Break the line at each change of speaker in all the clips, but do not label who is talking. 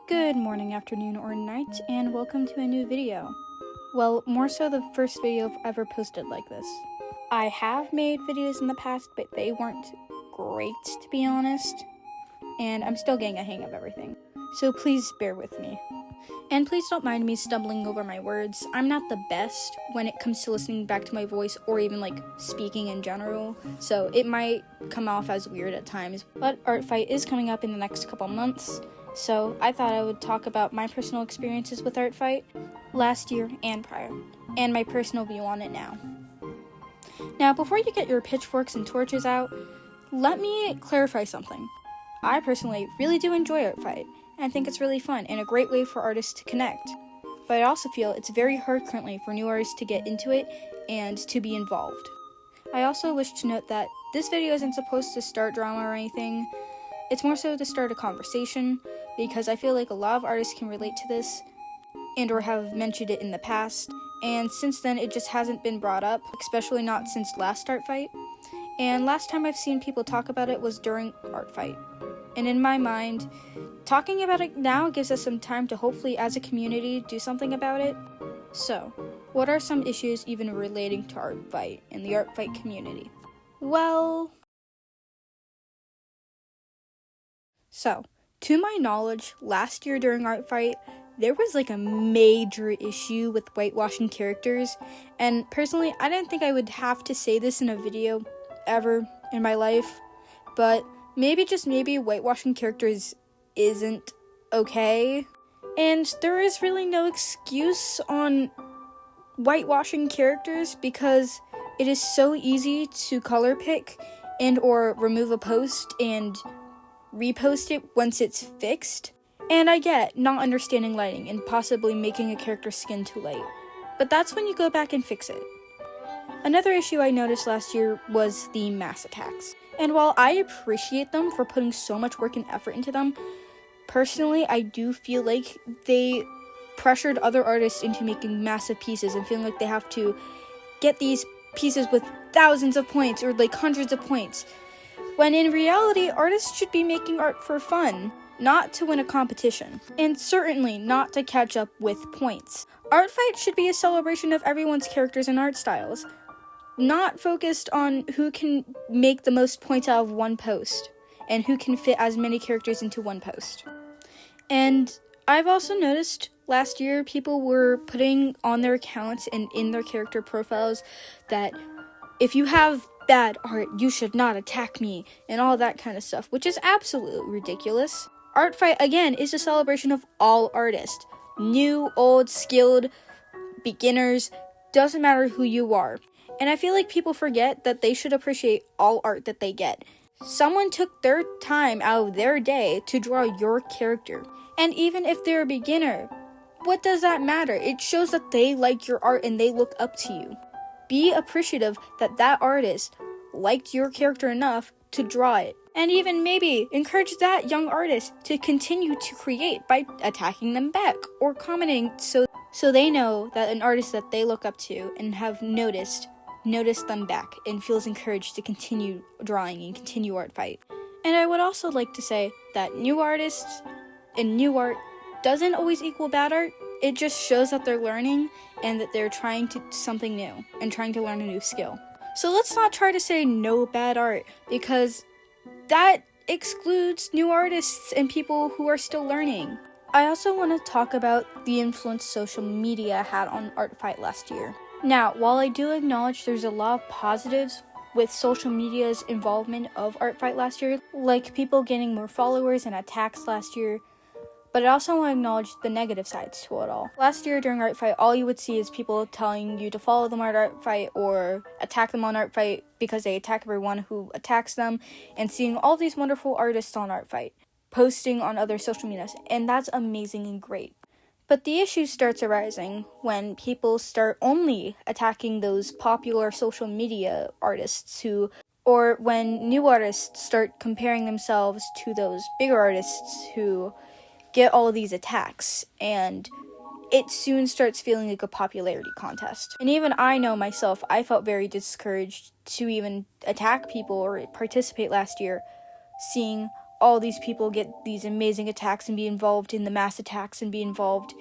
Good morning, afternoon, or night, and welcome to a new video. Well, more so the first video I've ever posted like this. I have made videos in the past, but they weren't great, to be honest, and I'm still getting a hang of everything. So please bear with me. And please don't mind me stumbling over my words. I'm not the best when it comes to listening back to my voice or even speaking in general, so it might come off as weird at times. But Art Fight is coming up in the next couple months, so I thought I would talk about my personal experiences with Art Fight last year and prior, and my personal view on it now. Now, before you get your pitchforks and torches out, let me clarify something. I personally really do enjoy Art Fight, and I think it's really fun and a great way for artists to connect. But I also feel it's very hard currently for new artists to get into it and to be involved. I also wish to note that this video isn't supposed to start drama or anything. It's more so to start a conversation, because I feel like a lot of artists can relate to this and or have mentioned it in the past, and since then it just hasn't been brought up, especially not since last Art Fight. And last time I've seen people talk about it was during Art Fight. And in my mind, talking about it now gives us some time to hopefully, as a community, do something about it. So, what are some issues even relating to Art Fight in the Art Fight community? Well, to my knowledge, last year during Art Fight, there was a major issue with whitewashing characters, and personally, I didn't think I would have to say this in a video ever in my life, but maybe, just maybe, whitewashing characters isn't okay, and there is really no excuse on whitewashing characters because it is so easy to color pick and or remove a post and repost it once it's fixed. And I get not understanding lighting and possibly making a character's skin too light, but that's when you go back and fix it. Another issue I noticed last year was the mass attacks. And while I appreciate them for putting so much work and effort into them, personally, I do feel like they pressured other artists into making massive pieces and feeling like they have to get these pieces with thousands of points or hundreds of points, when in reality, artists should be making art for fun, not to win a competition, and certainly not to catch up with points. Art Fight should be a celebration of everyone's characters and art styles, not focused on who can make the most points out of one post, and who can fit as many characters into one post. And I've also noticed last year people were putting on their accounts and in their character profiles that if you have bad art, you should not attack me, and all that kind of stuff, which is absolutely ridiculous. Art Fight, again, is a celebration of all artists. New, old, skilled, beginners, doesn't matter who you are. And I feel like people forget that they should appreciate all art that they get. Someone took their time out of their day to draw your character. And even if they're a beginner, what does that matter? It shows that they like your art and they look up to you. Be appreciative that that artist liked your character enough to draw it. And even maybe encourage that young artist to continue to create by attacking them back or commenting so they know that an artist that they look up to and have noticed them back and feels encouraged to continue drawing and continue Art Fight. And I would also like to say that new artists and new art doesn't always equal bad art. It just shows that they're learning and that they're trying to something new and trying to learn a new skill. So let's not try to say no bad art, because that excludes new artists and people who are still learning. I also want to talk about the influence social media had on Art Fight last year. Now, while I do acknowledge there's a lot of positives with social media's involvement of Art Fight last year, like people gaining more followers and attacks last year, but I also want to acknowledge the negative sides to it all. Last year during Art Fight, all you would see is people telling you to follow them on Art Fight or attack them on Art Fight because they attack everyone who attacks them, and seeing all these wonderful artists on Art Fight posting on other social medias, and that's amazing and great. But the issue starts arising when people start only attacking those popular social media artists or when new artists start comparing themselves to those bigger artists who get all of these attacks, and it soon starts feeling like a popularity contest. And even I know myself, I felt very discouraged to even attack people or participate last year, seeing all these people get these amazing attacks and be involved in the mass attacks and be involved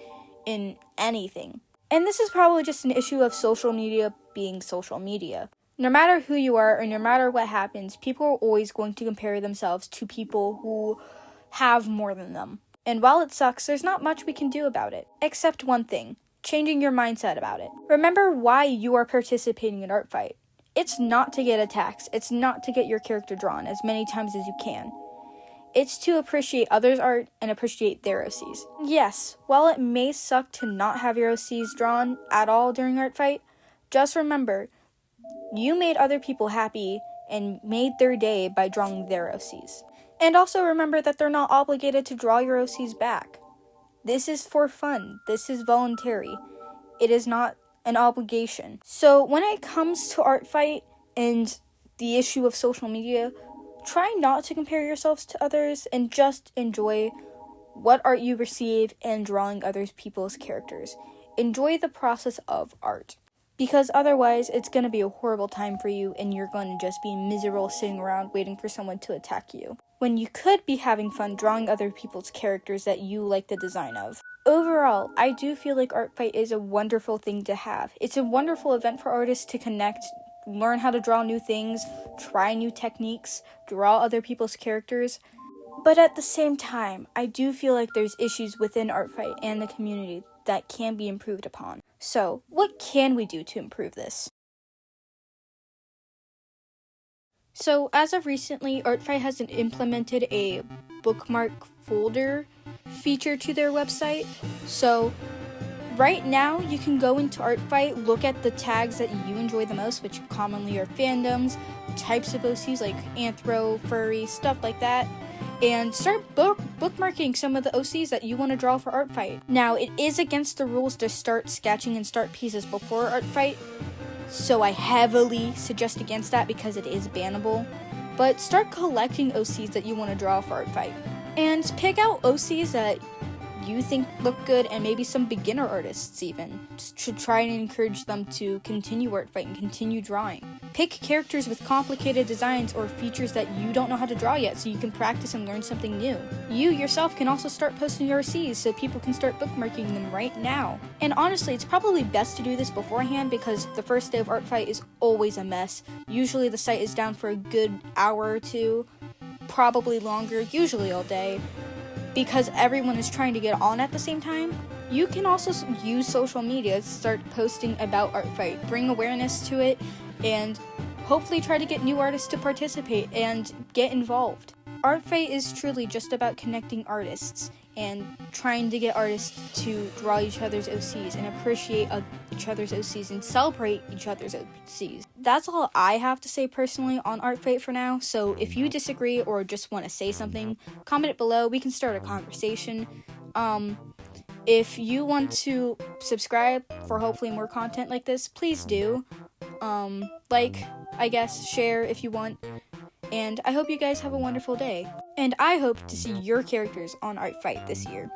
in anything. And this is probably just an issue of social media being social media. No matter who you are or no matter what happens, people are always going to compare themselves to people who have more than them. And while it sucks, there's not much we can do about it. Except one thing, changing your mindset about it. Remember why you are participating in Art Fight. It's not to get attacks. It's not to get your character drawn as many times as you can. It's to appreciate others' art and appreciate their OCs. Yes, while it may suck to not have your OCs drawn at all during Art Fight, just remember, you made other people happy and made their day by drawing their OCs. And also remember that they're not obligated to draw your OCs back. This is for fun. This is voluntary. It is not an obligation. So when it comes to Art Fight and the issue of social media, try not to compare yourselves to others and just enjoy what art you receive and drawing other people's characters. Enjoy the process of art. Because otherwise, it's going to be a horrible time for you and you're going to just be miserable sitting around waiting for someone to attack you, when you could be having fun drawing other people's characters that you like the design of. Overall, I do feel like Art Fight is a wonderful thing to have. It's a wonderful event for artists to connect, learn how to draw new things, try new techniques, draw other people's characters. But at the same time, I do feel like there's issues within Art Fight and the community that can be improved upon. So, what can we do to improve this? So, as of recently, Art Fight has implemented a bookmark folder feature to their website. So, right now, you can go into Art Fight, look at the tags that you enjoy the most, which commonly are fandoms, types of OCs like anthro, furry, stuff like that, and start bookmarking some of the OCs that you want to draw for Art Fight. Now, it is against the rules to start sketching and start pieces before Art Fight, so I heavily suggest against that because it is bannable. But start collecting OCs that you want to draw for Art Fight. And pick out OCs that you think look good, and maybe some beginner artists even, to try and encourage them to continue Art Fight and continue drawing. Pick characters with complicated designs or features that you don't know how to draw yet so you can practice and learn something new. You yourself can also start posting your OCs so people can start bookmarking them right now. And honestly, it's probably best to do this beforehand because the first day of Art Fight is always a mess. Usually the site is down for a good hour or two, probably longer, usually all day, because everyone is trying to get on at the same time. You can also use social media to start posting about Art Fight, bring awareness to it, and hopefully try to get new artists to participate and get involved. Art Fight is truly just about connecting artists and trying to get artists to draw each other's OCs and appreciate each other's OCs and celebrate each other's OCs. That's all I have to say personally on Art Fight for now, so if you disagree or just want to say something, comment it below. We can start a conversation. If you want to subscribe for hopefully more content like this, please do. Share if you want. And I hope you guys have a wonderful day. And I hope to see your characters on Art Fight this year.